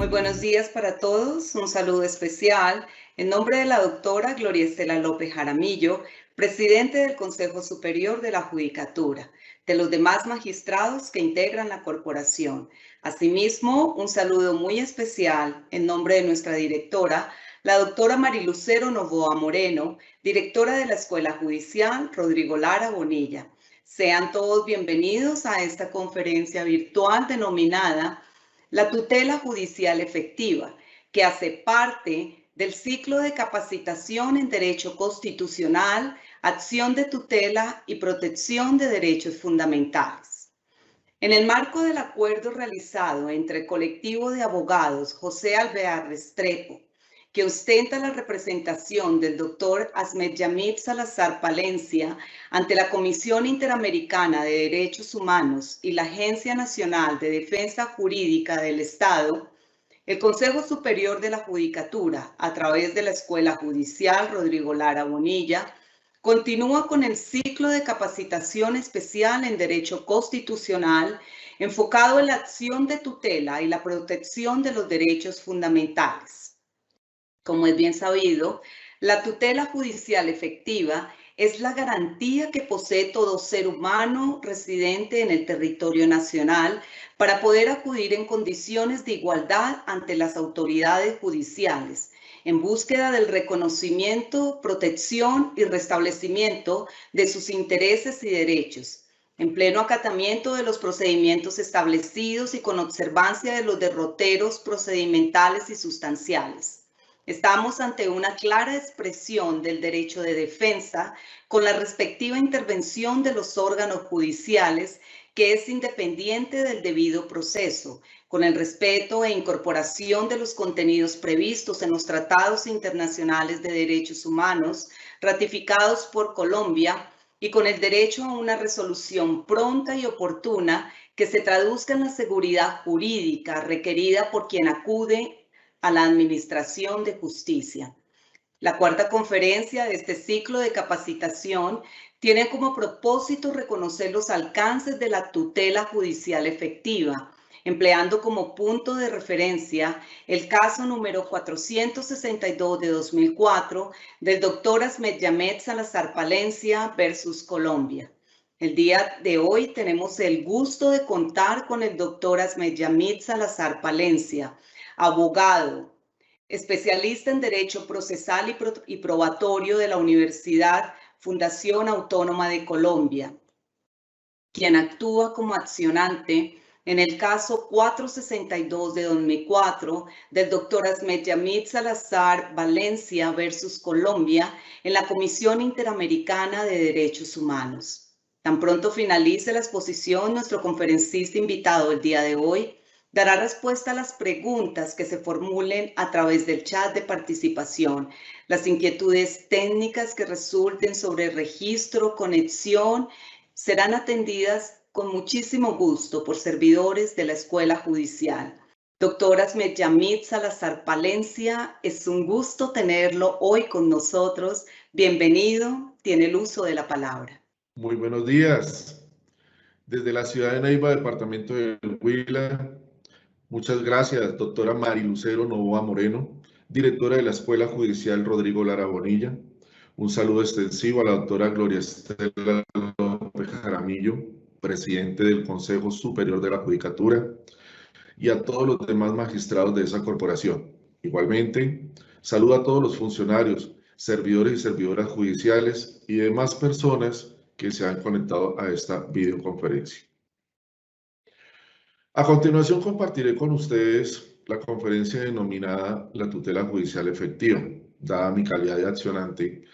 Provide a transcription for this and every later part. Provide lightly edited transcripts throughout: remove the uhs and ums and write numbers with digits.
buenos días para todos. Un saludo especial en nombre de la doctora Gloria Estela López Jaramillo, presidente del Consejo Superior de la Judicatura, de los demás magistrados que integran la corporación. Asimismo, un saludo muy especial en nombre de nuestra directora, la doctora Marilucero Novoa Moreno, directora de la Escuela Judicial Rodrigo Lara Bonilla. Sean todos bienvenidos a esta conferencia virtual denominada La tutela judicial efectiva, que hace parte del ciclo de capacitación en Derecho Constitucional, Acción de Tutela y Protección de Derechos Fundamentales. En el marco del acuerdo realizado entre el colectivo de abogados José Alvear Restrepo, que ostenta la representación del doctor Ahmed Yamid Salazar Palencia ante la Comisión Interamericana de Derechos Humanos y la Agencia Nacional de Defensa Jurídica del Estado, el Consejo Superior de la Judicatura, a través de la Escuela Judicial Rodrigo Lara Bonilla, continúa con el ciclo de capacitación especial en Derecho Constitucional enfocado en la acción de tutela y la protección de los derechos fundamentales. Como es bien sabido, la tutela judicial efectiva es la garantía que posee todo ser humano residente en el territorio nacional para poder acudir en condiciones de igualdad ante las autoridades judiciales, en búsqueda del reconocimiento, protección y restablecimiento de sus intereses y derechos, en pleno acatamiento de los procedimientos establecidos y con observancia de los derroteros procedimentales y sustanciales. Estamos ante una clara expresión del derecho de defensa con la respectiva intervención de los órganos judiciales, que es independiente del debido proceso, con el respeto e incorporación de los contenidos previstos en los tratados internacionales de derechos humanos ratificados por Colombia y con el derecho a una resolución pronta y oportuna que se traduzca en la seguridad jurídica requerida por quien acude a la Administración de Justicia. La cuarta conferencia de este ciclo de capacitación tiene como propósito reconocer los alcances de la tutela judicial efectiva, empleando como punto de referencia el caso número 462 de 2004 del doctor Ahmed Yamid Salazar Palencia versus Colombia. El día de hoy tenemos el gusto de contar con el doctor Ahmed Yamid Salazar Palencia, abogado, especialista en Derecho Procesal y Probatorio de la Universidad Fundación Autónoma de Colombia, quien actúa como accionante en el caso 462 de 2004 del doctor Ahmed Yamid Salazar Palencia versus Colombia en la Comisión Interamericana de Derechos Humanos. Tan pronto finalice la exposición, nuestro conferencista invitado el día de hoy dará respuesta a las preguntas que se formulen a través del chat de participación. Las inquietudes técnicas que resulten sobre el registro, conexión, serán atendidas con muchísimo gusto por servidores de la Escuela Judicial. Doctor Ahmed Yamid Salazar Palencia, es un gusto tenerlo hoy con nosotros. Bienvenido, tiene el uso de la palabra. Muy buenos días. Desde la ciudad de Neiva, departamento del Huila, muchas gracias, doctora Marilucero Novoa Moreno, directora de la Escuela Judicial Rodrigo Lara Bonilla. Un saludo extensivo a la doctora Gloria Estela López Jaramillo, presidente del Consejo Superior de la Judicatura, y a todos los demás magistrados de esa corporación. Igualmente, saludo a todos los funcionarios, servidores y servidoras judiciales y demás personas que se han conectado a esta videoconferencia. A continuación compartiré con ustedes la conferencia denominada La tutela judicial efectiva, dada mi calidad de accionante,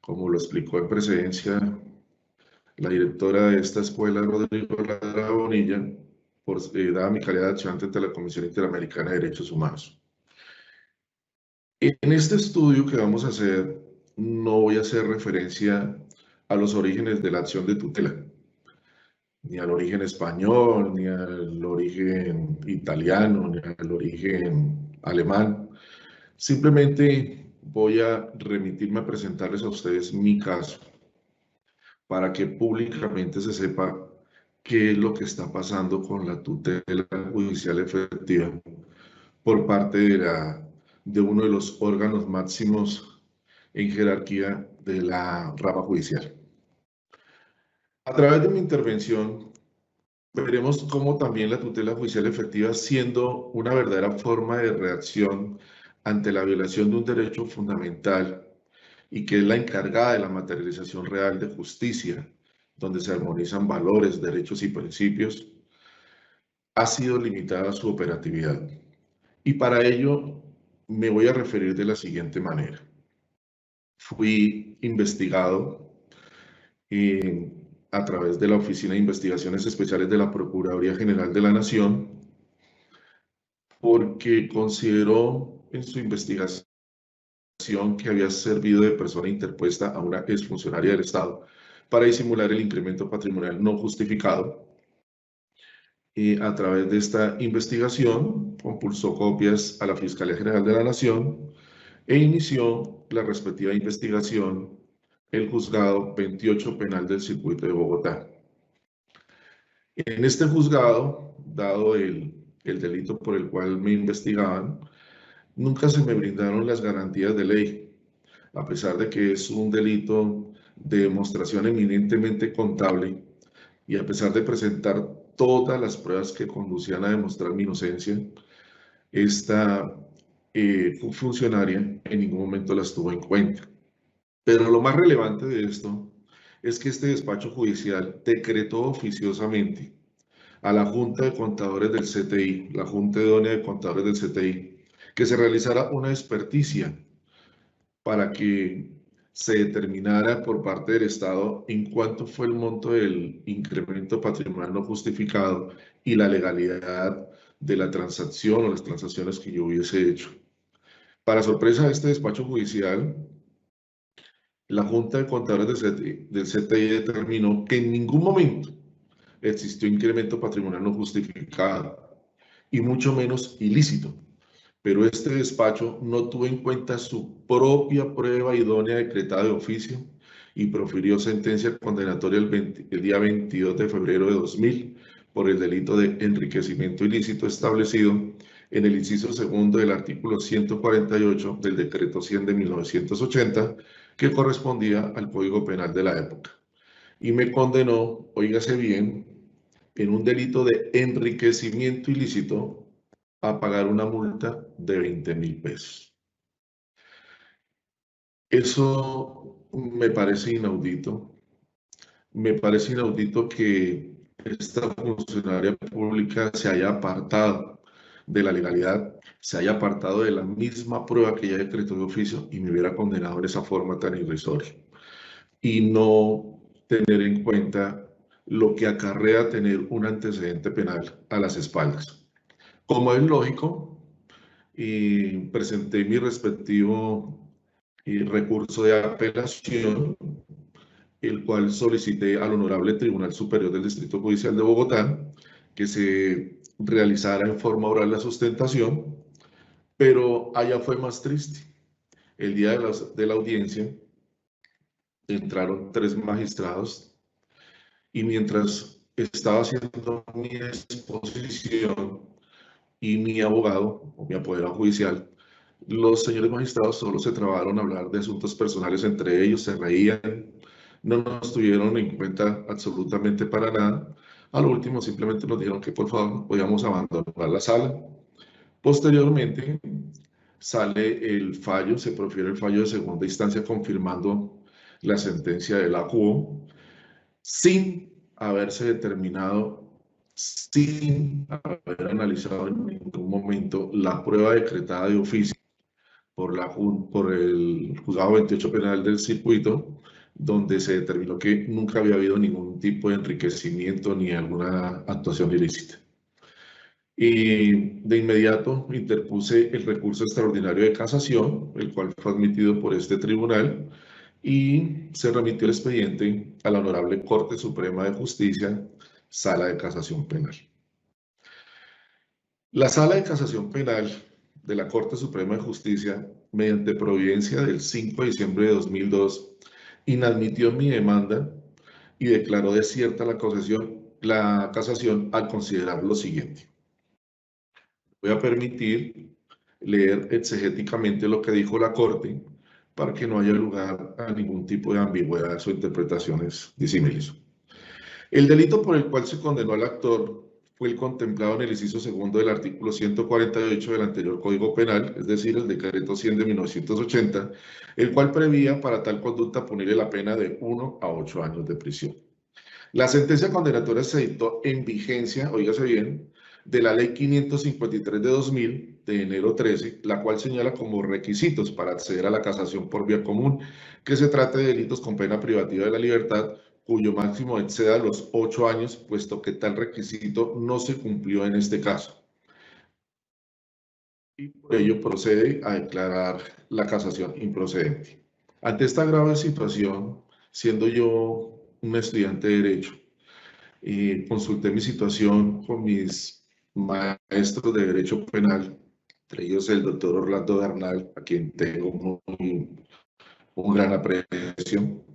como lo explicó en precedencia la directora de esta escuela, Rodrigo Lara Bonilla, dada mi calidad de accionante ante la Comisión Interamericana de Derechos Humanos. En este estudio que vamos a hacer, no voy a hacer referencia a los orígenes de la acción de tutela, ni al origen español, ni al origen italiano, ni al origen alemán. Simplemente voy a remitirme a presentarles a ustedes mi caso, para que públicamente se sepa qué es lo que está pasando con la tutela judicial efectiva, por parte de uno de los órganos máximos en jerarquía de la rama judicial. A través de mi intervención, veremos cómo también la tutela judicial efectiva, siendo una verdadera forma de reacción ante la violación de un derecho fundamental y que es la encargada de la materialización real de justicia, donde se armonizan valores, derechos y principios, ha sido limitada su operatividad. Y para ello me voy a referir de la siguiente manera. Fui investigado a través de la Oficina de Investigaciones Especiales de la Procuraduría General de la Nación porque consideró en su investigación que había servido de persona interpuesta a una exfuncionaria del Estado para disimular el incremento patrimonial no justificado. Y a través de esta investigación compulsó copias a la Fiscalía General de la Nación e inició la respectiva investigación el Juzgado 28 Penal del Circuito de Bogotá. En este juzgado, dado el delito por el cual me investigaban, nunca se me brindaron las garantías de ley, a pesar de que es un delito de demostración eminentemente contable y a pesar de presentar todas las pruebas que conducían a demostrar mi inocencia, esta funcionaria en ningún momento las tuvo en cuenta. Pero lo más relevante de esto es que este despacho judicial decretó oficiosamente a la Junta de Contadores del CTI, la Junta Idónea de Contadores del CTI, que se realizara una experticia para que se determinara por parte del Estado en cuánto fue el monto del incremento patrimonial no justificado y la legalidad de la transacción o las transacciones que yo hubiese hecho. Para sorpresa de este despacho judicial, la Junta de Contadores del CTI determinó que en ningún momento existió incremento patrimonial no justificado y mucho menos ilícito. Pero este despacho no tuvo en cuenta su propia prueba idónea decretada de oficio y profirió sentencia condenatoria el día 22 de febrero de 2000 por el delito de enriquecimiento ilícito establecido en el inciso segundo del artículo 148 del decreto 100 de 1980, que correspondía al Código Penal de la época. Y me condenó, óigase bien, en un delito de enriquecimiento ilícito a pagar una multa de 20.000 pesos. Eso me parece inaudito. Me parece inaudito que esta funcionaria pública se haya apartado de la legalidad, se haya apartado de la misma prueba que ella decretó de oficio y me hubiera condenado de esa forma tan irrisoria. Y no tener en cuenta lo que acarrea tener un antecedente penal a las espaldas. Como es lógico, presenté mi respectivo recurso de apelación, el cual solicité al Honorable Tribunal Superior del Distrito Judicial de Bogotá que se realizara en forma oral la sustentación, pero allá fue más triste. El día de la audiencia entraron 3 magistrados y mientras estaba haciendo mi exposición y mi abogado o mi apoderado judicial, los señores magistrados solo se trabaron a hablar de asuntos personales entre ellos, se reían, no nos tuvieron en cuenta absolutamente para nada. A lo último simplemente nos dijeron que por favor podíamos abandonar la sala. Posteriormente sale el fallo, se profiere el fallo de segunda instancia confirmando la sentencia de la JUO sin haberse determinado, sin haber analizado en ningún momento la prueba decretada de oficio por el Juzgado 28 Penal del Circuito, donde se determinó que nunca había habido ningún tipo de enriquecimiento ni alguna actuación ilícita. Y de inmediato interpuse el recurso extraordinario de casación, el cual fue admitido por este tribunal, y se remitió el expediente a la Honorable Corte Suprema de Justicia, Sala de Casación Penal. La Sala de Casación Penal de la Corte Suprema de Justicia, mediante providencia del 5 de diciembre de 2002, inadmitió mi demanda y declaró desierta la casación al considerar lo siguiente. Voy a permitir leer exegéticamente lo que dijo la Corte para que no haya lugar a ningún tipo de ambigüedades o interpretaciones disímiles. El delito por el cual se condenó al actor fue el contemplado en el inciso segundo del artículo 148 del anterior Código Penal, es decir, el decreto 100 de 1980, el cual prevía para tal conducta ponerle la pena de 1 a 8 años de prisión. La sentencia condenatoria se dictó en vigencia, oígase bien, de la Ley 553 de 2000, de enero 13, la cual señala como requisitos para acceder a la casación por vía común que se trate de delitos con pena privativa de la libertad, cuyo máximo exceda los 8 años, puesto que tal requisito no se cumplió en este caso. Y por ello procede a declarar la casación improcedente. Ante esta grave situación, siendo yo un estudiante de Derecho, consulté mi situación con mis maestros de Derecho Penal, entre ellos el doctor Orlando Bernal, a quien tengo un gran aprecio.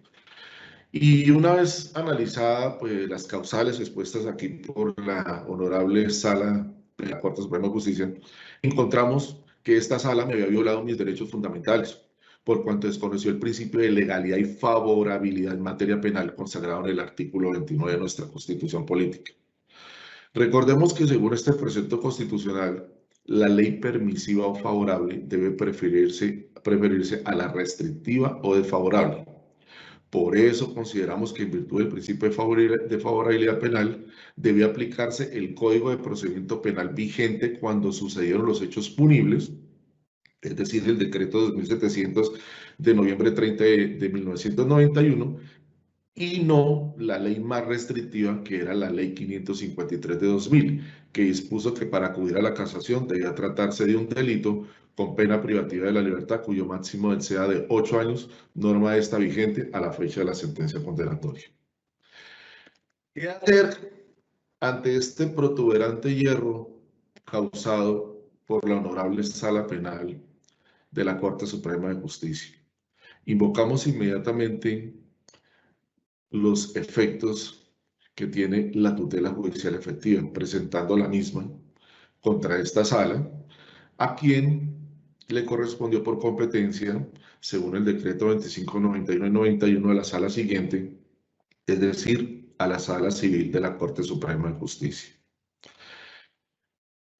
Y una vez analizada pues, las causales expuestas aquí por la honorable sala de la Corte Suprema de Justicia, encontramos que esta sala me había violado mis derechos fundamentales, por cuanto desconoció el principio de legalidad y favorabilidad en materia penal consagrado en el artículo 29 de nuestra Constitución Política. Recordemos que según este precepto constitucional, la ley permisiva o favorable debe preferirse a la restrictiva o desfavorable. Por eso consideramos que en virtud del principio de favorabilidad penal debe aplicarse el Código de Procedimiento Penal vigente cuando sucedieron los hechos punibles, es decir, el decreto 2700 de noviembre 30 de 1991, y no la ley más restrictiva, que era la ley 553 de 2000, que dispuso que para acudir a la casación debía tratarse de un delito con pena privativa de la libertad, cuyo máximo sea de 8 años, norma esta vigente a la fecha de la sentencia condenatoria. ¿Qué hacer ante este protuberante hierro causado por la honorable Sala Penal de la Corte Suprema de Justicia? Invocamos inmediatamente los efectos que tiene la tutela judicial efectiva, presentando la misma contra esta sala, a quien le correspondió por competencia, según el decreto 2591 y 91 de la sala siguiente, es decir, a la Sala Civil de la Corte Suprema de Justicia.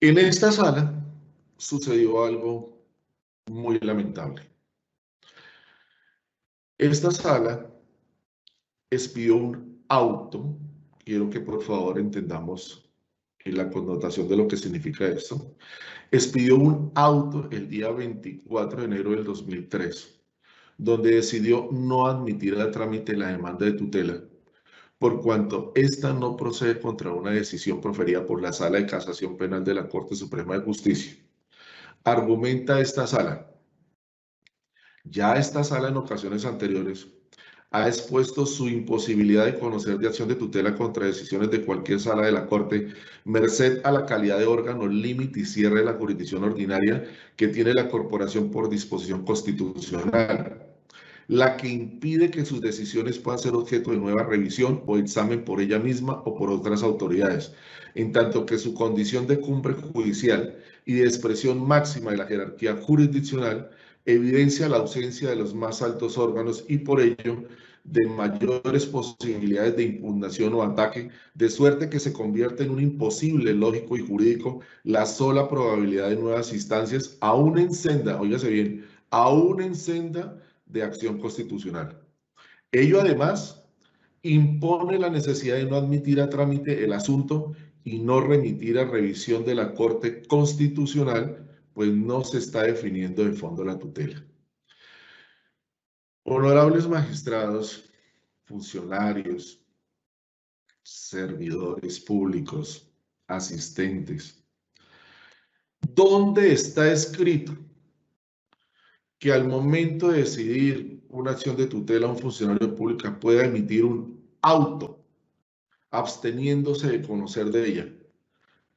En esta sala sucedió algo muy lamentable. Esta sala expidió un auto, quiero que por favor entendamos la connotación de lo que significa esto, expidió un auto el día 24 de enero del 2003, donde decidió no admitir a trámite la demanda de tutela, por cuanto esta no procede contra una decisión proferida por la Sala de Casación Penal de la Corte Suprema de Justicia. Argumenta esta sala. Ya esta sala en ocasiones anteriores ha expuesto su imposibilidad de conocer de acción de tutela contra decisiones de cualquier sala de la Corte, merced a la calidad de órgano, límite y cierre de la jurisdicción ordinaria que tiene la Corporación por disposición constitucional, la que impide que sus decisiones puedan ser objeto de nueva revisión o examen por ella misma o por otras autoridades, en tanto que su condición de cumbre judicial y de expresión máxima de la jerarquía jurisdiccional evidencia la ausencia de los más altos órganos y por ello de mayores posibilidades de impugnación o ataque, de suerte que se convierte en un imposible lógico y jurídico la sola probabilidad de nuevas instancias, aún en senda, óigase bien, aún en senda de acción constitucional. Ello además impone la necesidad de no admitir a trámite el asunto y no remitir a revisión de la Corte Constitucional, pues no se está definiendo de fondo la tutela. Honorables magistrados, funcionarios, servidores públicos, asistentes, ¿dónde está escrito que al momento de decidir una acción de tutela a un funcionario público pueda emitir un auto absteniéndose de conocer de ella?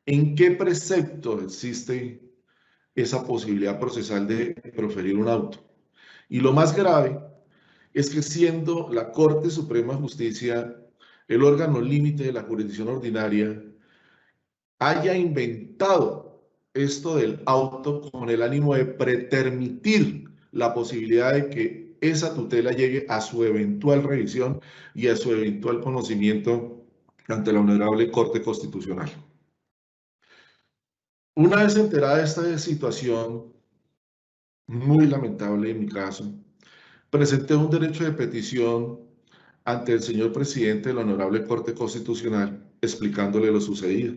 ¿En qué precepto existe esa posibilidad procesal de proferir un auto? Y lo más grave es que siendo la Corte Suprema de Justicia el órgano límite de la jurisdicción ordinaria, haya inventado esto del auto con el ánimo de pretermitir la posibilidad de que esa tutela llegue a su eventual revisión y a su eventual conocimiento ante la Honorable Corte Constitucional. Una vez enterada de esta situación, muy lamentable en mi caso, presenté un derecho de petición ante el señor presidente de la Honorable Corte Constitucional explicándole lo sucedido.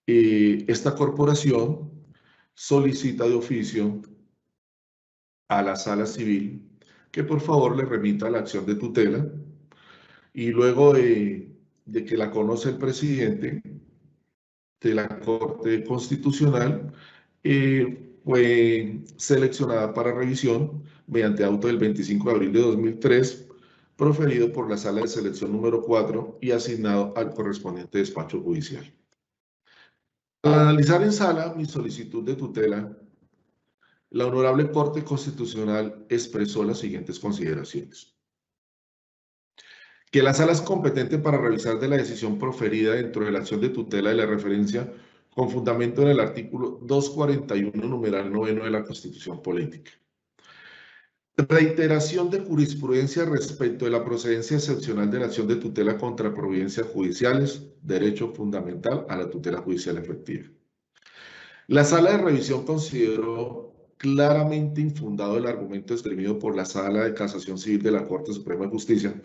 Esta corporación solicita de oficio a la Sala Civil que por favor le remita la acción de tutela y luego de que la conoce el presidente de la Corte Constitucional, fue seleccionada para revisión mediante auto del 25 de abril de 2003, proferido por la Sala de Selección número 4 y asignado al correspondiente despacho judicial. Al analizar en sala mi solicitud de tutela, la Honorable Corte Constitucional expresó las siguientes consideraciones. Que la sala es competente para revisar de la decisión proferida dentro de la acción de tutela de la referencia con fundamento en el artículo 241, numeral 9 de la Constitución Política. Reiteración de jurisprudencia respecto de la procedencia excepcional de la acción de tutela contra providencias judiciales, derecho fundamental a la tutela judicial efectiva. La sala de revisión consideró claramente infundado el argumento esgrimido por la Sala de Casación Civil de la Corte Suprema de Justicia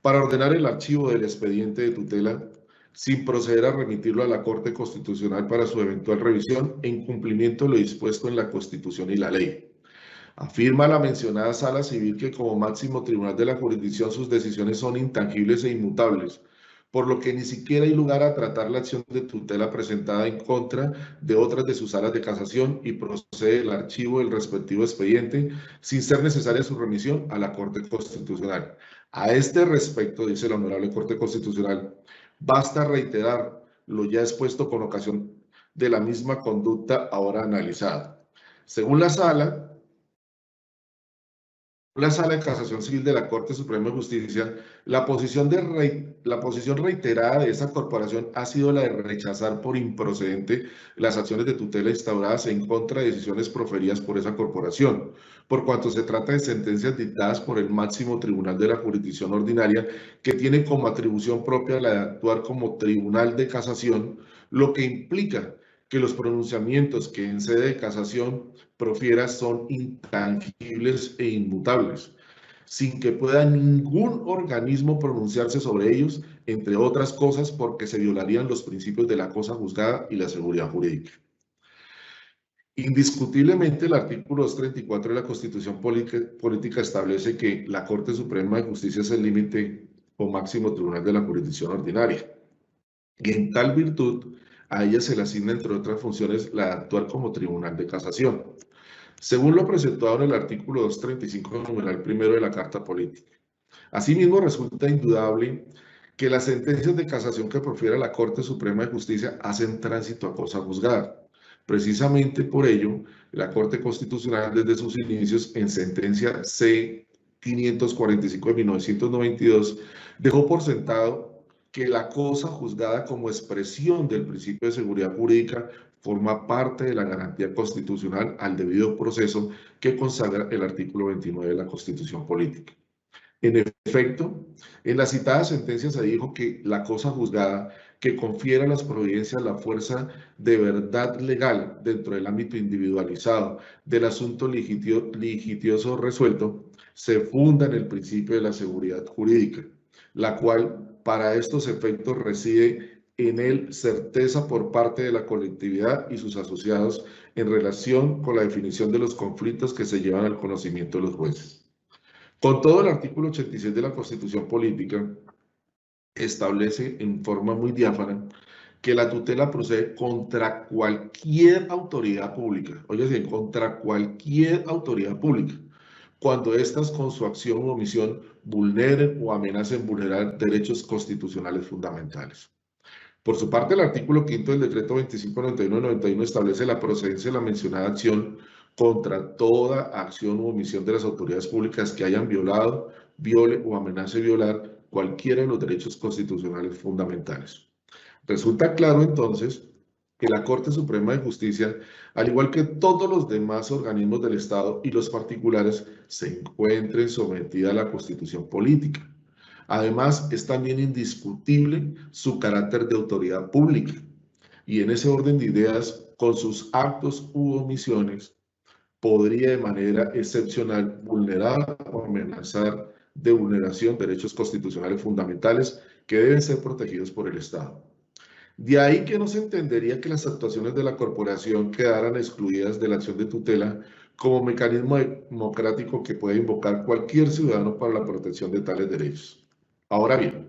para ordenar el archivo del expediente de tutela sin proceder a remitirlo a la Corte Constitucional para su eventual revisión en cumplimiento de lo dispuesto en la Constitución y la ley. Afirma la mencionada Sala Civil que como máximo tribunal de la jurisdicción sus decisiones son intangibles e inmutables, por lo que ni siquiera hay lugar a tratar la acción de tutela presentada en contra de otras de sus salas de casación y procede el archivo del respectivo expediente sin ser necesaria su remisión a la Corte Constitucional. A este respecto, dice la Honorable Corte Constitucional, basta reiterar lo ya expuesto con ocasión de la misma conducta ahora analizada. Según la Sala de Casación Civil de la Corte Suprema de Justicia, la posición reiterada de esa corporación ha sido la de rechazar por improcedente las acciones de tutela instauradas en contra de decisiones proferidas por esa corporación, por cuanto se trata de sentencias dictadas por el máximo tribunal de la jurisdicción ordinaria, que tiene como atribución propia la de actuar como tribunal de casación, lo que implica que los pronunciamientos que en sede de casación profiera son intangibles e inmutables, sin que pueda ningún organismo pronunciarse sobre ellos, entre otras cosas porque se violarían los principios de la cosa juzgada y la seguridad jurídica. Indiscutiblemente, el artículo 234 de la Constitución Política establece que la Corte Suprema de Justicia es el límite o máximo tribunal de la jurisdicción ordinaria. Y en tal virtud, a ella se le asigna, entre otras funciones, la de actuar como tribunal de casación, según lo presentado en el artículo 235, numeral primero de la Carta Política. Asimismo, resulta indudable que las sentencias de casación que profiere la Corte Suprema de Justicia hacen tránsito a cosa juzgada. Precisamente por ello, la Corte Constitucional, desde sus inicios en sentencia C-545 de 1992, dejó por sentado que la cosa juzgada como expresión del principio de seguridad jurídica forma parte de la garantía constitucional al debido proceso que consagra el artículo 29 de la Constitución Política. En efecto, en la citada sentencia se dijo que la cosa juzgada que confiere a las providencias la fuerza de verdad legal dentro del ámbito individualizado del asunto litigioso resuelto se funda en el principio de la seguridad jurídica, la cual para estos efectos reside en él certeza por parte de la colectividad y sus asociados en relación con la definición de los conflictos que se llevan al conocimiento de los jueces. Con todo, el artículo 86 de la Constitución Política establece en forma muy diáfana que la tutela procede contra cualquier autoridad pública, oye bien, contra cualquier autoridad pública, cuando éstas con su acción u omisión vulneren o amenacen vulnerar derechos constitucionales fundamentales. Por su parte, el artículo 5 del decreto 2591/91 establece la procedencia de la mencionada acción contra toda acción u omisión de las autoridades públicas que hayan violado, viole o amenace violar cualquiera de los derechos constitucionales fundamentales. Resulta claro entonces que la Corte Suprema de Justicia, al igual que todos los demás organismos del Estado y los particulares, se encuentren sometida a la Constitución política. Además, es también indiscutible su carácter de autoridad pública y en ese orden de ideas, con sus actos u omisiones, podría de manera excepcional vulnerar o amenazar de vulneración derechos constitucionales fundamentales que deben ser protegidos por el Estado. De ahí que no se entendería que las actuaciones de la corporación quedaran excluidas de la acción de tutela como mecanismo democrático que puede invocar cualquier ciudadano para la protección de tales derechos. Ahora bien,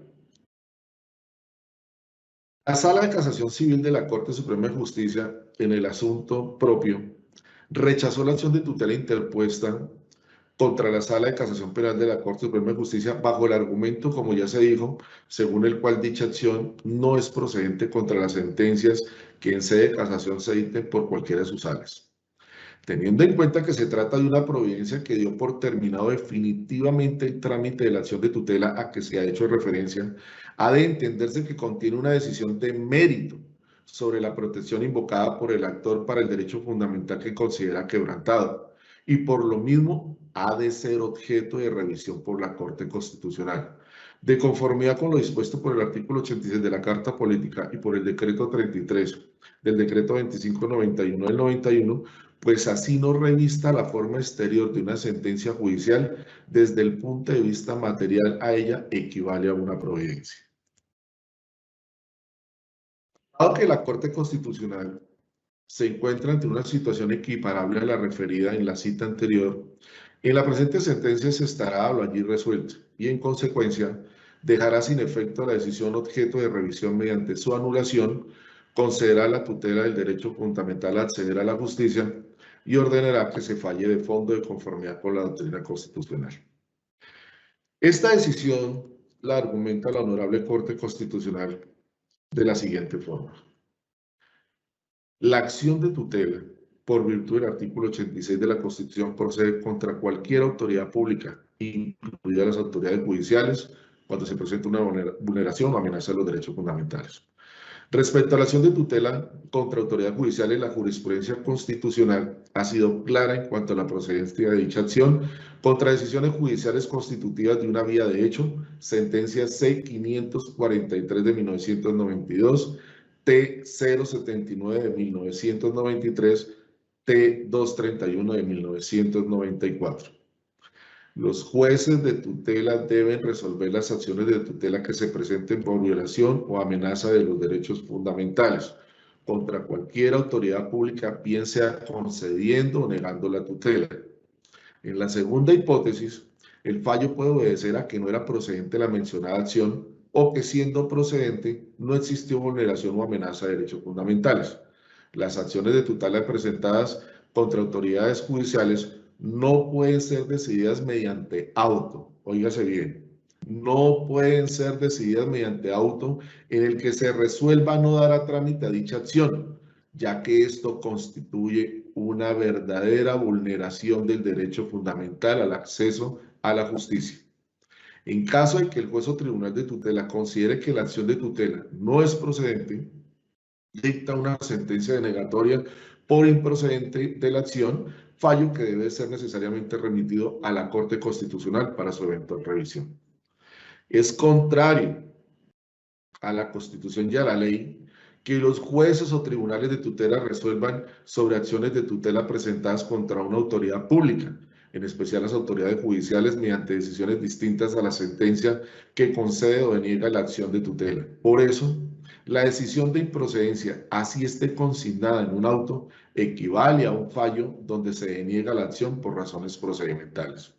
la Sala de Casación Civil de la Corte Suprema de Justicia, en el asunto propio, rechazó la acción de tutela interpuesta contra la Sala de Casación Penal de la Corte Suprema de Justicia bajo el argumento, como ya se dijo, según el cual dicha acción no es procedente contra las sentencias que en sede de casación se dicten por cualquiera de sus salas. Teniendo en cuenta que se trata de una providencia que dio por terminado definitivamente el trámite de la acción de tutela a que se ha hecho referencia, ha de entenderse que contiene una decisión de mérito sobre la protección invocada por el actor para el derecho fundamental que considera quebrantado y por lo mismo ha de ser objeto de revisión por la Corte Constitucional. De conformidad con lo dispuesto por el artículo 86 de la Carta Política y por el decreto 33 del decreto 2591 del 91, pues así no revista la forma exterior de una sentencia judicial, desde el punto de vista material a ella equivale a una providencia. Aunque la Corte Constitucional se encuentra ante una situación equiparable a la referida en la cita anterior, en la presente sentencia se estará lo allí resuelto y en consecuencia dejará sin efecto la decisión objeto de revisión mediante su anulación, concederá la tutela del derecho fundamental a acceder a la justicia y ordenará que se falle de fondo de conformidad con la doctrina constitucional. Esta decisión la argumenta la Honorable Corte Constitucional de la siguiente forma. La acción de tutela, por virtud del artículo 86 de la Constitución, procede contra cualquier autoridad pública, incluidas las autoridades judiciales, cuando se presenta una vulneración o amenaza de los derechos fundamentales. Respecto a la acción de tutela contra autoridades judiciales, la jurisprudencia constitucional ha sido clara en cuanto a la procedencia de dicha acción contra decisiones judiciales constitutivas de una vía de hecho, sentencia C-543 de 1992, T-079 de 1993, T-231 de 1994. Los jueces de tutela deben resolver las acciones de tutela que se presenten por violación o amenaza de los derechos fundamentales contra cualquier autoridad pública, bien sea concediendo o negando la tutela. En la segunda hipótesis, el fallo puede obedecer a que no era procedente la mencionada acción o que siendo procedente no existió vulneración o amenaza de derechos fundamentales. Las acciones de tutela presentadas contra autoridades judiciales no pueden ser decididas mediante auto, óigase bien, no pueden ser decididas mediante auto en el que se resuelva no dar a trámite a dicha acción, ya que esto constituye una verdadera vulneración del derecho fundamental al acceso a la justicia. En caso de que el juez o tribunal de tutela considere que la acción de tutela no es procedente, dicta una sentencia denegatoria por improcedente de la acción, fallo que debe ser necesariamente remitido a la Corte Constitucional para su eventual revisión. Es contrario a la Constitución y a la ley que los jueces o tribunales de tutela resuelvan sobre acciones de tutela presentadas contra una autoridad pública, en especial las autoridades judiciales, mediante decisiones distintas a la sentencia que concede o deniega la acción de tutela. Por eso, la decisión de improcedencia, así esté consignada en un auto, equivale a un fallo donde se deniega la acción por razones procedimentales.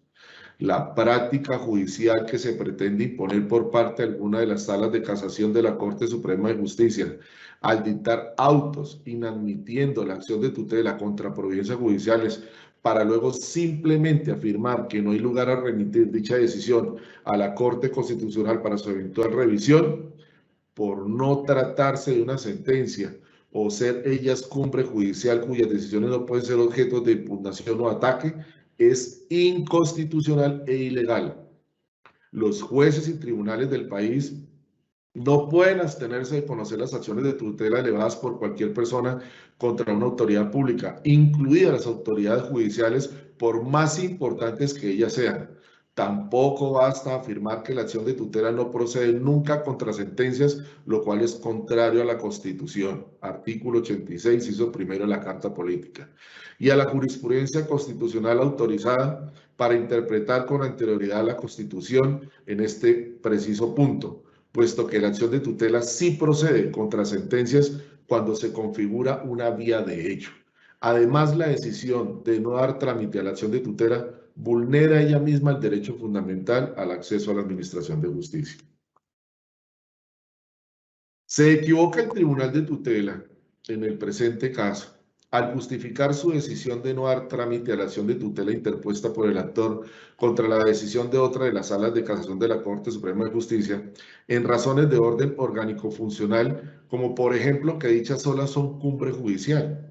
La práctica judicial que se pretende imponer por parte de alguna de las salas de casación de la Corte Suprema de Justicia al dictar autos inadmitiendo la acción de tutela contra providencias judiciales para luego simplemente afirmar que no hay lugar a remitir dicha decisión a la Corte Constitucional para su eventual revisión, por no tratarse de una sentencia o ser ellas cumbre judicial cuyas decisiones no pueden ser objeto de impugnación o ataque, es inconstitucional e ilegal. Los jueces y tribunales del país No pueden abstenerse de conocer las acciones de tutela elevadas por cualquier persona contra una autoridad pública, incluidas las autoridades judiciales, por más importantes que ellas sean. Tampoco basta afirmar que la acción de tutela no procede nunca contra sentencias, lo cual es contrario a la Constitución, artículo 86, inciso primero de la Carta Política, y a la jurisprudencia constitucional autorizada para interpretar con anterioridad la Constitución en este preciso punto, puesto que la acción de tutela sí procede contra sentencias cuando se configura una vía de hecho. Además, la decisión de no dar trámite a la acción de tutela vulnera ella misma el derecho fundamental al acceso a la administración de justicia. Se equivoca el Tribunal de Tutela en el presente caso al justificar su decisión de no dar trámite a la acción de tutela interpuesta por el actor contra la decisión de otra de las salas de casación de la Corte Suprema de Justicia en razones de orden orgánico-funcional, como por ejemplo que dichas solas son cumbre judicial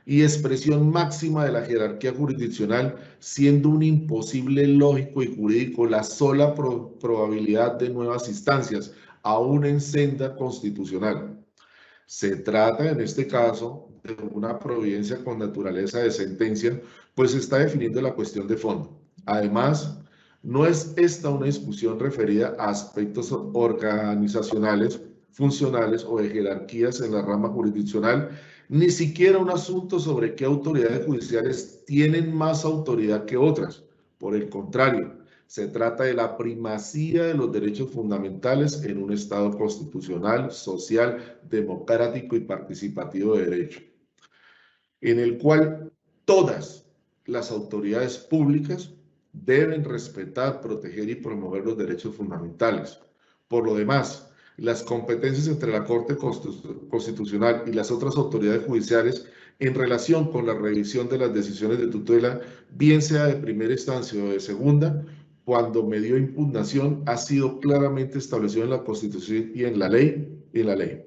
y expresión máxima de la jerarquía jurisdiccional, siendo un imposible lógico y jurídico la sola probabilidad de nuevas instancias, aún en senda constitucional. Se trata en este caso de una providencia con naturaleza de sentencia, pues se está definiendo la cuestión de fondo. Además, no es esta una discusión referida a aspectos organizacionales, funcionales o de jerarquías en la rama jurisdiccional, ni siquiera un asunto sobre qué autoridades judiciales tienen más autoridad que otras. Por el contrario, se trata de la primacía de los derechos fundamentales en un Estado constitucional, social, democrático y participativo de derecho, en el cual todas las autoridades públicas deben respetar, proteger y promover los derechos fundamentales. Por lo demás, las competencias entre la Corte Constitucional y las otras autoridades judiciales en relación con la revisión de las decisiones de tutela, bien sea de primera instancia o de segunda, cuando medió impugnación, ha sido claramente establecido en la Constitución y en la ley.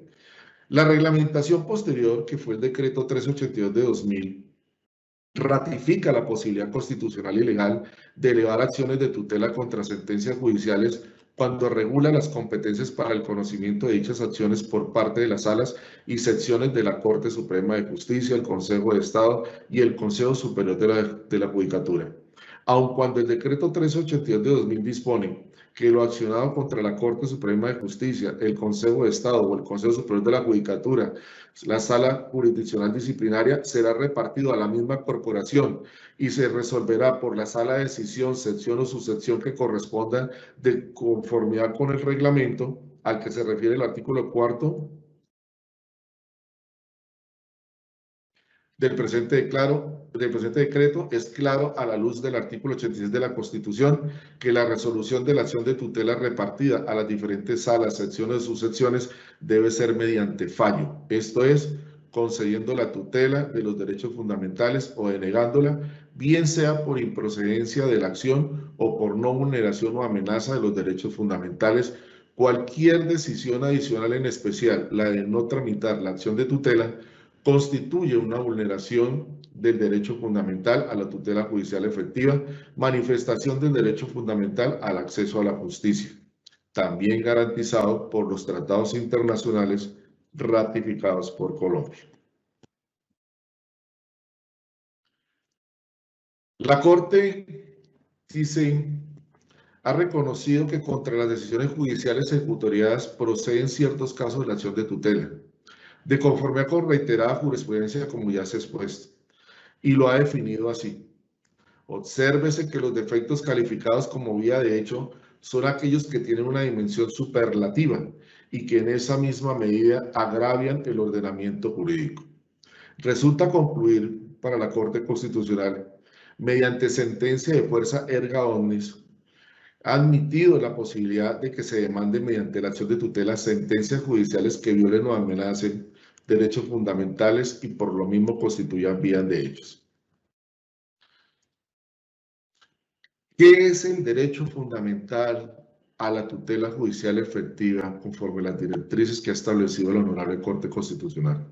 La reglamentación posterior, que fue el decreto 382 de 2000, ratifica la posibilidad constitucional y legal de elevar acciones de tutela contra sentencias judiciales cuando regula las competencias para el conocimiento de dichas acciones por parte de las salas y secciones de la Corte Suprema de Justicia, el Consejo de Estado y el Consejo Superior de la Judicatura. Aun cuando el decreto 382 de 2000 dispone que lo accionado contra la Corte Suprema de Justicia, el Consejo de Estado o el Consejo Superior de la Judicatura, la Sala Jurisdiccional Disciplinaria, será repartido a la misma corporación y se resolverá por la Sala de Decisión, sección o subsección que corresponda de conformidad con el reglamento al que se refiere el artículo 4 del presente decreto. Es claro a la luz del artículo 86 de la Constitución que la resolución de la acción de tutela repartida a las diferentes salas, secciones o subsecciones debe ser mediante fallo, esto es, concediendo la tutela de los derechos fundamentales o denegándola, bien sea por improcedencia de la acción o por no vulneración o amenaza de los derechos fundamentales. Cualquier decisión adicional, en especial la de no tramitar la acción de tutela, constituye una vulneración del derecho fundamental a la tutela judicial efectiva, manifestación del derecho fundamental al acceso a la justicia, también garantizado por los tratados internacionales ratificados por Colombia. La Corte dice, ha reconocido que contra las decisiones judiciales ejecutoriadas proceden ciertos casos de la acción de tutela, de conformidad con reiterada jurisprudencia, como ya se ha expuesto, y lo ha definido así. Obsérvese que los defectos calificados como vía de hecho son aquellos que tienen una dimensión superlativa y que en esa misma medida agravian el ordenamiento jurídico. Resulta concluir para la Corte Constitucional, mediante sentencia de fuerza erga omnes, ha admitido la posibilidad de que se demande mediante la acción de tutela sentencias judiciales que violen o amenacen derechos fundamentales y por lo mismo constituyan vías de hechos. ¿Qué es el derecho fundamental a la tutela judicial efectiva conforme las directrices que ha establecido la Honorable Corte Constitucional?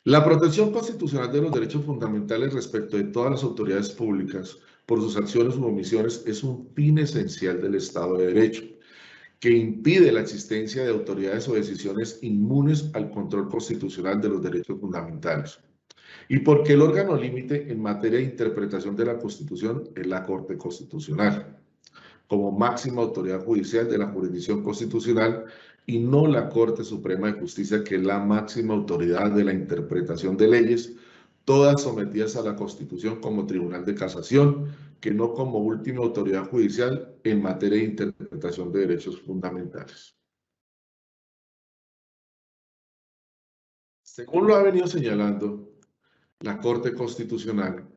La protección constitucional de los derechos fundamentales respecto de todas las autoridades públicas por sus acciones u omisiones es un fin esencial del Estado de Derecho, que impide la existencia de autoridades o decisiones inmunes al control constitucional de los derechos fundamentales. Y porque el órgano límite en materia de interpretación de la Constitución es la Corte Constitucional, como máxima autoridad judicial de la jurisdicción constitucional, y no la Corte Suprema de Justicia, que es la máxima autoridad de la interpretación de leyes, todas sometidas a la Constitución como Tribunal de Casación, que no como última autoridad judicial en materia de interpretación de derechos fundamentales. Según lo ha venido señalando la Corte Constitucional,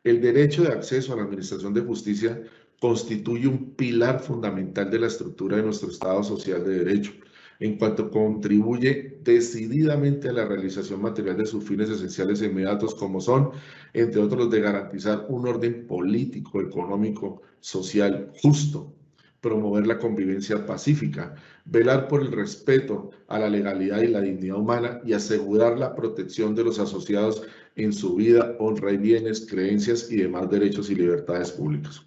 el derecho de acceso a la administración de justicia constituye un pilar fundamental de la estructura de nuestro Estado social de derecho, en cuanto contribuye decididamente a la realización material de sus fines esenciales e inmediatos, como son, entre otros, los de garantizar un orden político, económico, social justo, promover la convivencia pacífica, velar por el respeto a la legalidad y la dignidad humana y asegurar la protección de los asociados en su vida, honra y bienes, creencias y demás derechos y libertades públicas.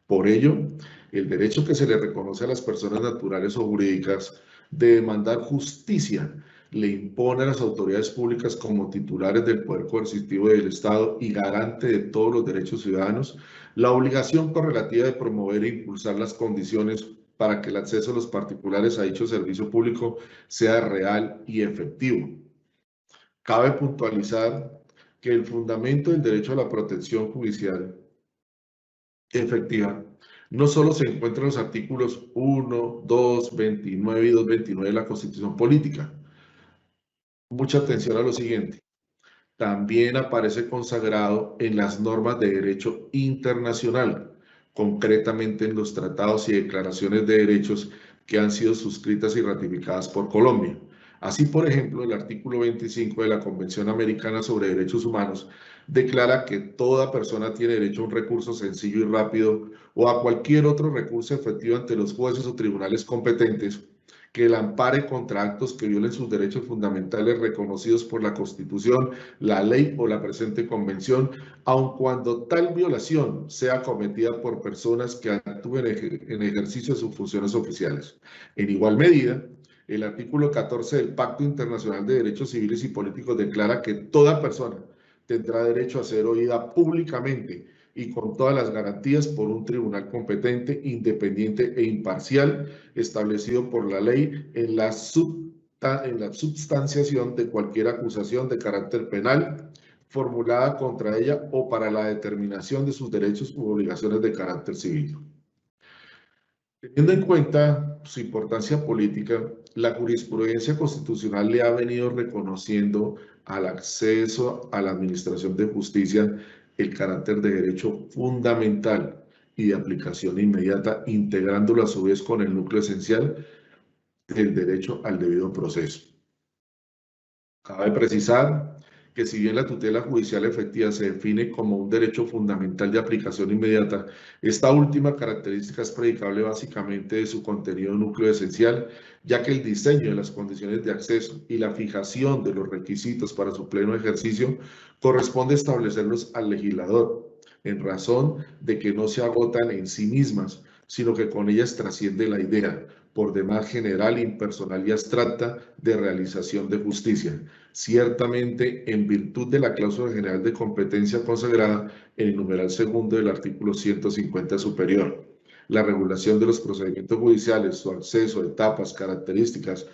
Por ello, el derecho que se le reconoce a las personas naturales o jurídicas de demandar justicia le impone a las autoridades públicas como titulares del poder coercitivo del Estado y garante de todos los derechos ciudadanos la obligación correlativa de promover e impulsar las condiciones para que el acceso de los particulares a dicho servicio público sea real y efectivo. Cabe puntualizar que el fundamento del derecho a la protección judicial efectiva no solo se encuentra en los artículos 1, 2, 29 y 229 de la Constitución Política. Mucha atención a lo siguiente. También aparece consagrado en las normas de derecho internacional, concretamente en los tratados y declaraciones de derechos que han sido suscritas y ratificadas por Colombia. Así, por ejemplo, el artículo 25 de la Convención Americana sobre Derechos Humanos declara que toda persona tiene derecho a un recurso sencillo y rápido o a cualquier otro recurso efectivo ante los jueces o tribunales competentes que la ampare contra actos que violen sus derechos fundamentales reconocidos por la Constitución, la ley o la presente convención, aun cuando tal violación sea cometida por personas que actúen en ejercicio de sus funciones oficiales. En igual medida, el artículo 14 del Pacto Internacional de Derechos Civiles y Políticos declara que toda persona tendrá derecho a ser oída públicamente y con todas las garantías por un tribunal competente, independiente e imparcial, establecido por la ley en la substanciación de cualquier acusación de carácter penal formulada contra ella o para la determinación de sus derechos u obligaciones de carácter civil. Teniendo en cuenta su importancia política, la jurisprudencia constitucional le ha venido reconociendo al acceso a la administración de justicia el carácter de derecho fundamental y de aplicación inmediata, integrándolo a su vez con el núcleo esencial del derecho al debido proceso. Cabe precisar que si bien la tutela judicial efectiva se define como un derecho fundamental de aplicación inmediata, esta última característica es predicable básicamente de su contenido núcleo esencial, ya que el diseño de las condiciones de acceso y la fijación de los requisitos para su pleno ejercicio corresponde establecerlos al legislador, en razón de que no se agotan en sí mismas, sino que con ellas trasciende la idea, por demás general, impersonal y abstracta, de realización de justicia, ciertamente en virtud de la cláusula general de competencia consagrada en el numeral segundo del artículo 150 superior. La regulación de los procedimientos judiciales, su acceso, etapas, características,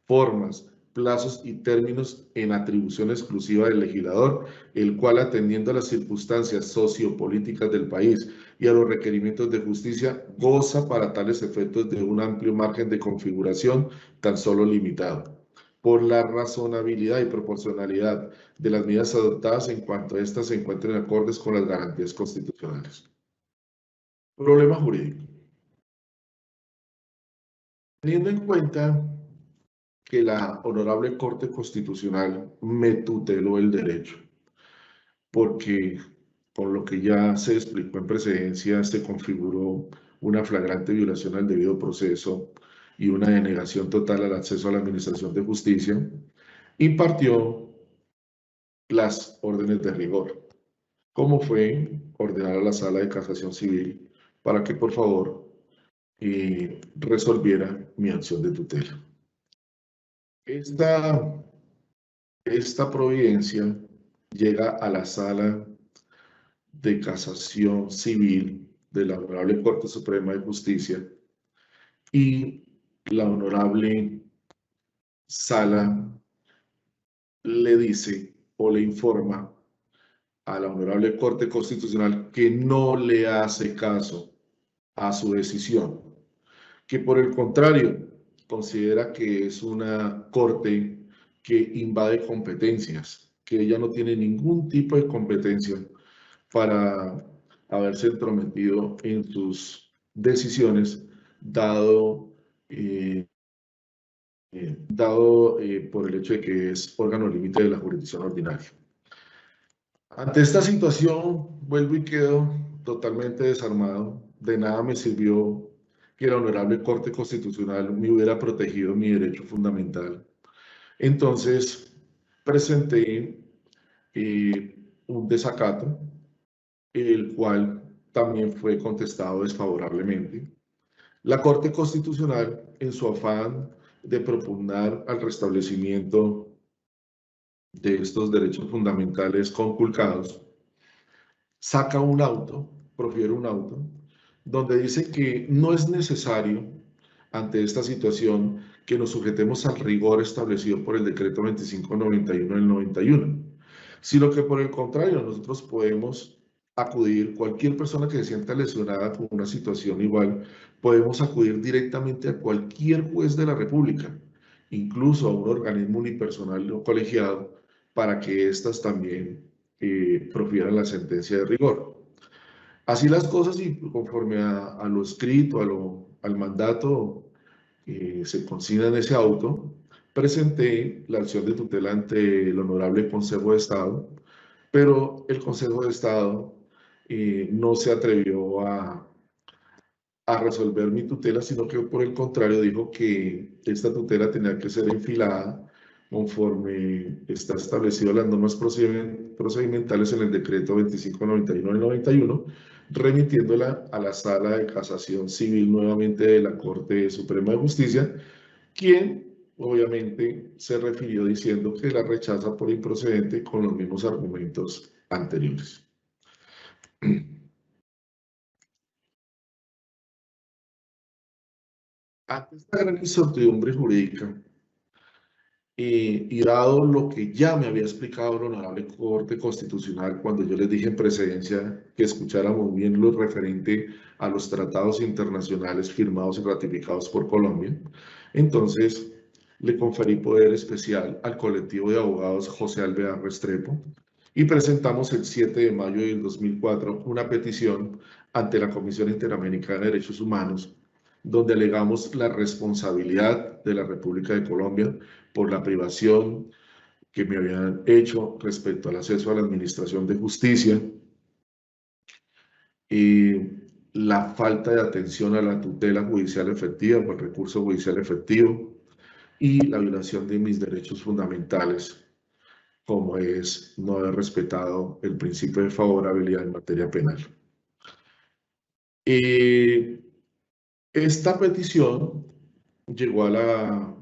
formas, plazos y términos en atribución exclusiva del legislador, el cual, atendiendo a las circunstancias sociopolíticas del país y a los requerimientos de justicia, goza para tales efectos de un amplio margen de configuración tan solo limitado, por la razonabilidad y proporcionalidad de las medidas adoptadas en cuanto a éstas se encuentren acordes con las garantías constitucionales. Problema jurídico. Teniendo en cuenta que la Honorable Corte Constitucional me tuteló el derecho, porque con lo que ya se explicó en precedencia se configuró una flagrante violación al debido proceso y una denegación total al acceso a la administración de justicia, impartió las órdenes de rigor, como fue ordenar a la Sala de Casación Civil para que por favor resolviera mi acción de tutela. Esta providencia llega a la Sala de Casación Civil de la Honorable Corte Suprema de Justicia y la Honorable Sala le dice o le informa a la Honorable Corte Constitucional que no le hace caso a su decisión, que por el contrario considera que es una corte que invade competencias, que ella no tiene ningún tipo de competencia para haberse entrometido en sus decisiones, dado por el hecho de que es órgano límite de la jurisdicción ordinaria. Ante esta situación, vuelvo y quedo totalmente desarmado. De nada me sirvió que la Honorable Corte Constitucional me hubiera protegido mi derecho fundamental. Entonces, presenté un desacato, el cual también fue contestado desfavorablemente. La Corte Constitucional, en su afán de propugnar al restablecimiento de estos derechos fundamentales conculcados, saca un auto, profiere un auto, donde dice que no es necesario, ante esta situación, que nos sujetemos al rigor establecido por el decreto 2591 del 91, sino que por el contrario, nosotros podemos acudir, cualquier persona que se sienta lesionada con una situación igual, podemos acudir directamente a cualquier juez de la República, incluso a un organismo unipersonal o colegiado, para que éstas también profieran la sentencia de rigor. Así las cosas, y conforme a lo escrito, al mandato se consigna en ese auto, presenté la acción de tutela ante el Honorable Consejo de Estado, pero el Consejo de Estado no se atrevió a resolver mi tutela, sino que por el contrario dijo que esta tutela tenía que ser enfilada conforme está establecido en las normas procedimentales en el decreto 2591 del 91, remitiéndola a la Sala de Casación Civil nuevamente de la Corte Suprema de Justicia, quien obviamente se refirió diciendo que la rechaza por improcedente con los mismos argumentos anteriores. Ante esta gran incertidumbre jurídica, y dado lo que ya me había explicado la Honorable Corte Constitucional cuando yo les dije en precedencia que escucháramos bien lo referente a los tratados internacionales firmados y ratificados por Colombia, entonces le conferí poder especial al colectivo de abogados José Alvear Restrepo y presentamos el 7 de mayo del 2004 una petición ante la Comisión Interamericana de Derechos Humanos, donde alegamos la responsabilidad de la República de Colombia por la privación que me habían hecho respecto al acceso a la administración de justicia, la falta de atención a la tutela judicial efectiva o el recurso judicial efectivo y la violación de mis derechos fundamentales, como es no haber respetado el principio de favorabilidad en materia penal. Esta petición llegó a la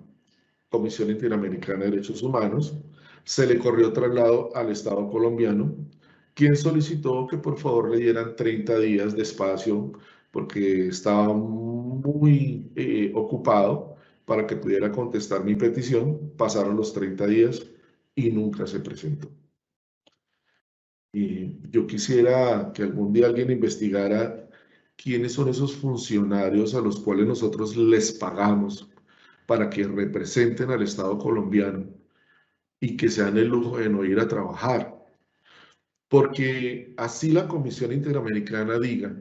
Comisión Interamericana de Derechos Humanos, se le corrió traslado al Estado colombiano, quien solicitó que por favor le dieran 30 días de espacio porque estaba muy ocupado para que pudiera contestar mi petición. Pasaron los 30 días y nunca se presentó. Y yo quisiera que algún día alguien investigara quiénes son esos funcionarios a los cuales nosotros les pagamos para que representen al Estado colombiano y que se dan el lujo de no ir a trabajar. Porque así la Comisión Interamericana diga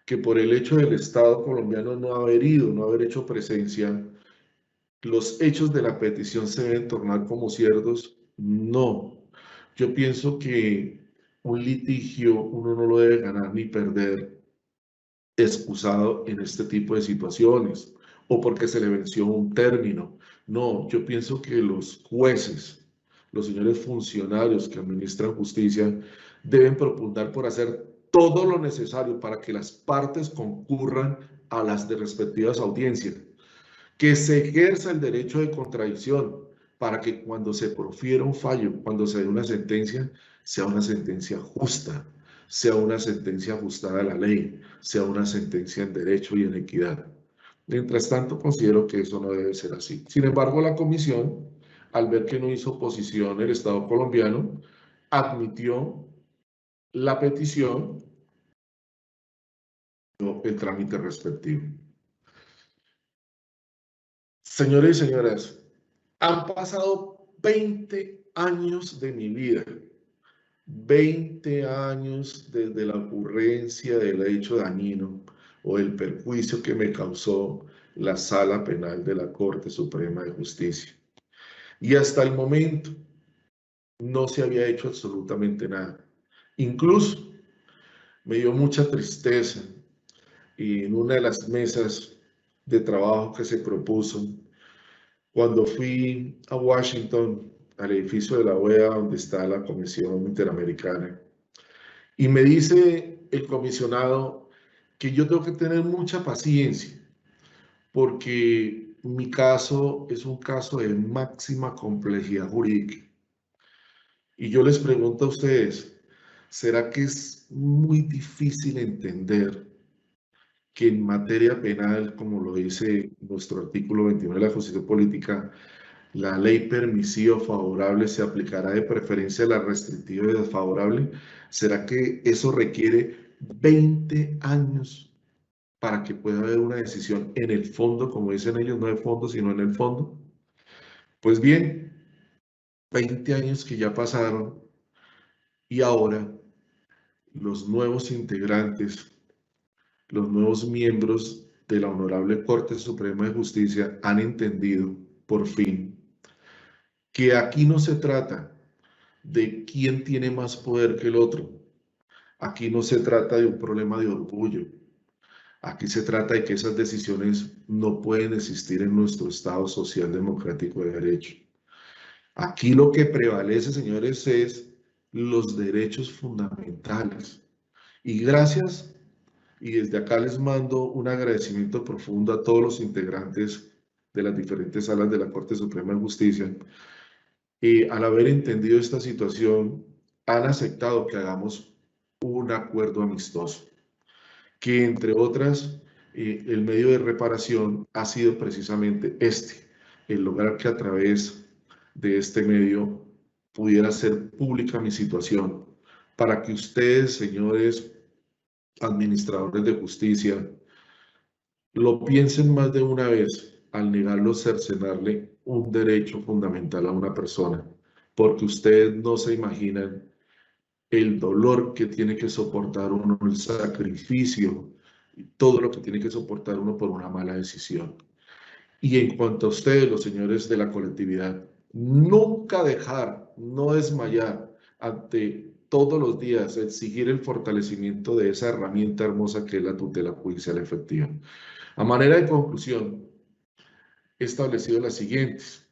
que por el hecho del Estado colombiano no haber ido, no haber hecho presencia, los hechos de la petición se deben tornar como ciertos, no. Yo pienso que un litigio uno no lo debe ganar ni perder excusado en este tipo de situaciones o porque se le venció un término. No, yo pienso que los jueces, los señores funcionarios que administran justicia, deben propugnar por hacer todo lo necesario para que las partes concurran a las respectivas audiencias, que se ejerza el derecho de contradicción para que cuando se profiera un fallo, cuando se dé una sentencia, sea una sentencia justa, sea una sentencia ajustada a la ley, sea una sentencia en derecho y en equidad. Mientras tanto, considero que eso no debe ser así. Sin embargo, la comisión, al ver que no hizo oposición el Estado colombiano, admitió la petición, el trámite respectivo. Señores y señoras, han pasado 20 años de mi vida, 20 años desde la ocurrencia del hecho dañino o el perjuicio que me causó la Sala Penal de la Corte Suprema de Justicia. Y hasta el momento no se había hecho absolutamente nada. Incluso me dio mucha tristeza y en una de las mesas de trabajo que se propuso, cuando fui a Washington, al edificio de la OEA, donde está la Comisión Interamericana, y me dice el comisionado que yo tengo que tener mucha paciencia, porque mi caso es un caso de máxima complejidad jurídica. Y yo les pregunto a ustedes, ¿será que es muy difícil entender que en materia penal, como lo dice nuestro artículo 21 de la Constitución Política, la ley permisiva favorable se aplicará de preferencia a la restrictiva y desfavorable? ¿Será que eso requiere 20 años para que pueda haber una decisión en el fondo, como dicen ellos, no de fondo, sino en el fondo? Pues bien, 20 años que ya pasaron y ahora los nuevos integrantes, los nuevos miembros de la Honorable Corte Suprema de Justicia han entendido, por fin, que aquí no se trata de quién tiene más poder que el otro. Aquí no se trata de un problema de orgullo. Aquí se trata de que esas decisiones no pueden existir en nuestro Estado social democrático de derecho. Aquí lo que prevalece, señores, es los derechos fundamentales. Y gracias, y desde acá les mando un agradecimiento profundo a todos los integrantes de las diferentes salas de la Corte Suprema de Justicia, al haber entendido esta situación, han aceptado que hagamos un acuerdo amistoso, que entre otras, el medio de reparación ha sido precisamente el lograr que a través de este medio pudiera ser pública mi situación, para que ustedes, señores administradores de justicia, lo piensen más de una vez al negarlo cercenarle un derecho fundamental a una persona, porque ustedes no se imaginan el dolor que tiene que soportar uno, el sacrificio, todo lo que tiene que soportar uno por una mala decisión. Y en cuanto a ustedes, los señores de la colectividad, nunca dejar, no desmayar ante todos los días exigir el fortalecimiento de esa herramienta hermosa que es la tutela judicial efectiva. A manera de conclusión, he establecido las siguientes.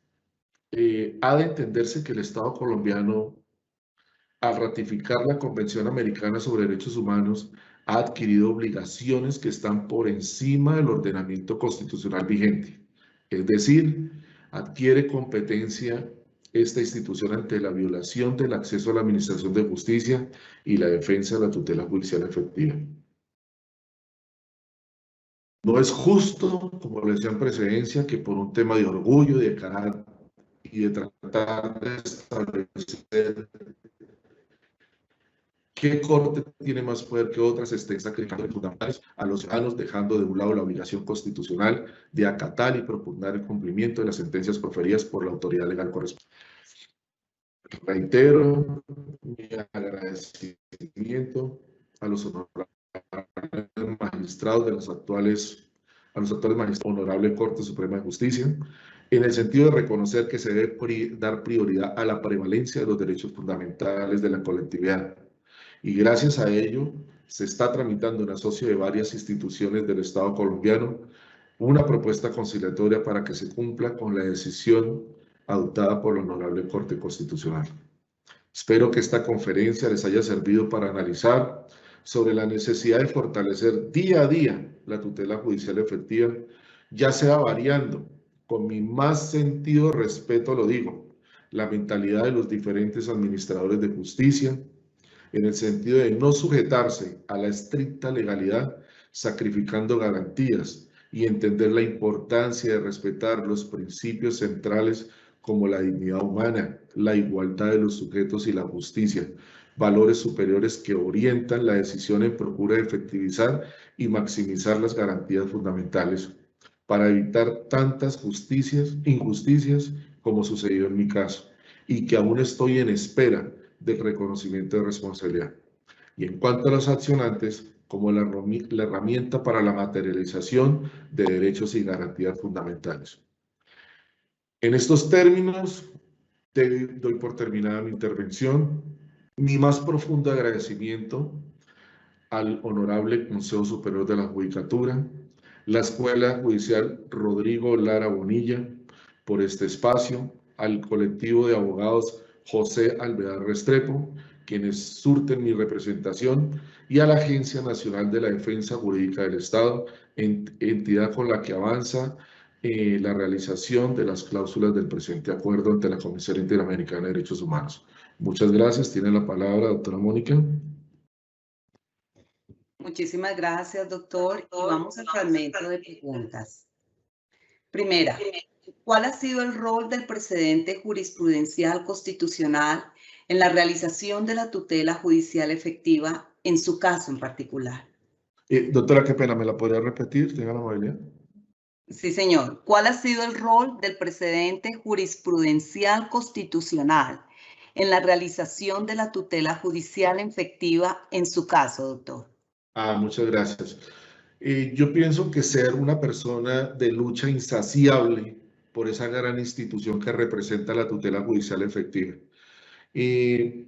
Ha de entenderse que el Estado colombiano, al ratificar la Convención Americana sobre Derechos Humanos, ha adquirido obligaciones que están por encima del ordenamiento constitucional vigente. Es decir, adquiere competencia esta institución ante la violación del acceso a la administración de justicia y la defensa de la tutela judicial efectiva. No es justo, como le decía en precedencia, que por un tema de orgullo y de carácter y de tratar de establecer qué corte tiene más poder que otras, estén sacrificando fundamentales a los ciudadanos, dejando de un lado la obligación constitucional de acatar y propugnar el cumplimiento de las sentencias proferidas por la autoridad legal correspondiente. Reitero mi agradecimiento a los honorables magistrados de los actuales magistrados, Honorable Corte Suprema de Justicia, en el sentido de reconocer que se debe dar prioridad a la prevalencia de los derechos fundamentales de la colectividad. Y gracias a ello se está tramitando en asocio de varias instituciones del Estado colombiano una propuesta conciliatoria para que se cumpla con la decisión adoptada por la Honorable Corte Constitucional. Espero que esta conferencia les haya servido para analizar sobre la necesidad de fortalecer día a día la tutela judicial efectiva, ya sea variando, con mi más sentido respeto lo digo, la mentalidad de los diferentes administradores de justicia, en el sentido de no sujetarse a la estricta legalidad, sacrificando garantías y entender la importancia de respetar los principios centrales como la dignidad humana, la igualdad de los sujetos y la justicia, valores superiores que orientan la decisión en procura de efectivizar y maximizar las garantías fundamentales para evitar tantas injusticias como sucedió en mi caso, y que aún estoy en espera del reconocimiento de responsabilidad. Y en cuanto a los accionantes, como la herramienta para la materialización de derechos y garantías fundamentales. En estos términos, doy por terminada mi intervención. Mi más profundo agradecimiento al Honorable Consejo Superior de la Judicatura, la Escuela Judicial Rodrigo Lara Bonilla, por este espacio, al colectivo de abogados José Alvear Restrepo, quienes surten mi representación, y a la Agencia Nacional de la Defensa Jurídica del Estado, entidad con la que avanza la realización de las cláusulas del presente acuerdo ante la Comisión Interamericana de Derechos Humanos. Muchas gracias. Tiene la palabra, doctora Mónica. Muchísimas gracias, doctor. Y vamos al fragmento de preguntas. Primera, ¿cuál ha sido el rol del precedente jurisprudencial constitucional en la realización de la tutela judicial efectiva en su caso en particular? Doctora, qué pena, ¿me la podría repetir? Tenga la amabilidad. Sí, señor. ¿Cuál ha sido el rol del precedente jurisprudencial constitucional en la realización de la tutela judicial efectiva en su caso, doctor? Muchas gracias. Yo pienso que ser una persona de lucha insaciable por esa gran institución que representa la tutela judicial efectiva. ¿En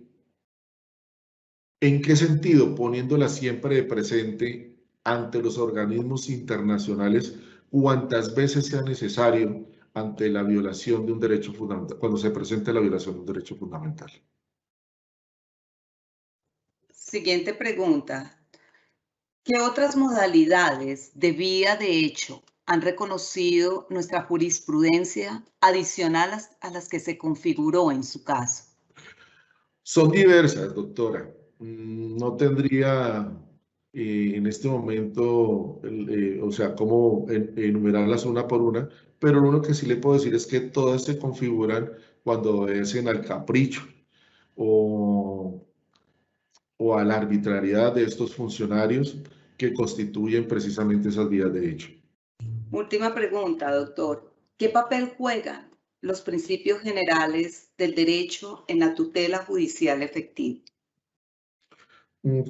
qué sentido? Poniéndola siempre de presente ante los organismos internacionales cuantas veces sea necesario ante la violación de un derecho fundamental, cuando se presente la violación de un derecho fundamental. Siguiente pregunta. ¿Qué otras modalidades de vía de hecho han reconocido nuestra jurisprudencia adicional a las que se configuró en su caso? Son diversas, doctora. No tendría en este momento, o sea, cómo enumerarlas una por una, pero lo único que sí le puedo decir es que todas se configuran cuando obedecen al capricho o, o a la arbitrariedad de estos funcionarios que constituyen precisamente esas vías de hecho. Última pregunta, doctor. ¿Qué papel juegan los principios generales del derecho en la tutela judicial efectiva?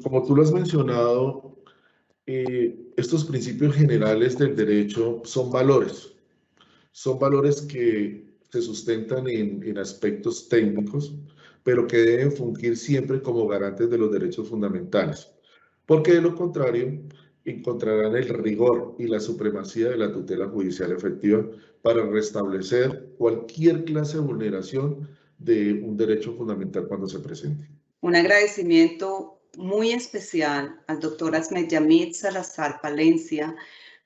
Como tú lo has mencionado, estos principios generales del derecho son valores que se sustentan en aspectos técnicos, pero que deben fungir siempre como garantes de los derechos fundamentales, porque de lo contrario encontrarán el rigor y la supremacía de la tutela judicial efectiva para restablecer cualquier clase de vulneración de un derecho fundamental cuando se presente. Un agradecimiento muy especial al doctor Asmed Yamid Salazar Palencia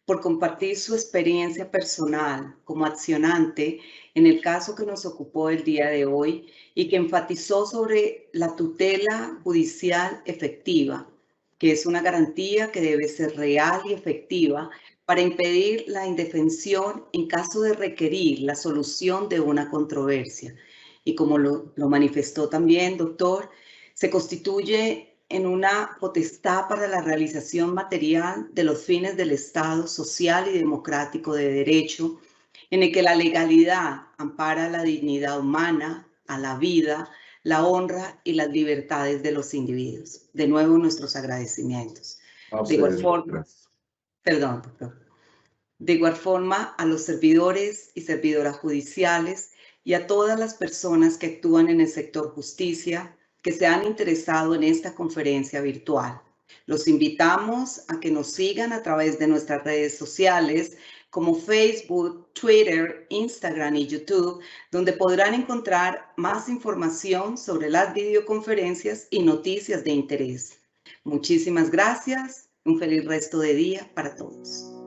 por compartir su experiencia personal como accionante en el caso que nos ocupó el día de hoy y que enfatizó sobre la tutela judicial efectiva, que es una garantía que debe ser real y efectiva para impedir la indefensión en caso de requerir la solución de una controversia. Y como lo manifestó también, doctor, se constituye en una potestad para la realización material de los fines del Estado social y democrático de derecho, en el que la legalidad ampara la dignidad humana, a la vida, la honra y las libertades de los individuos. De nuevo, nuestros agradecimientos. De igual forma, perdón, doctor. De igual forma, a los servidores y servidoras judiciales y a todas las personas que actúan en el sector justicia, que se han interesado en esta conferencia virtual. Los invitamos a que nos sigan a través de nuestras redes sociales como Facebook, Twitter, Instagram y YouTube, donde podrán encontrar más información sobre las videoconferencias y noticias de interés. Muchísimas gracias Un feliz resto de día para todos.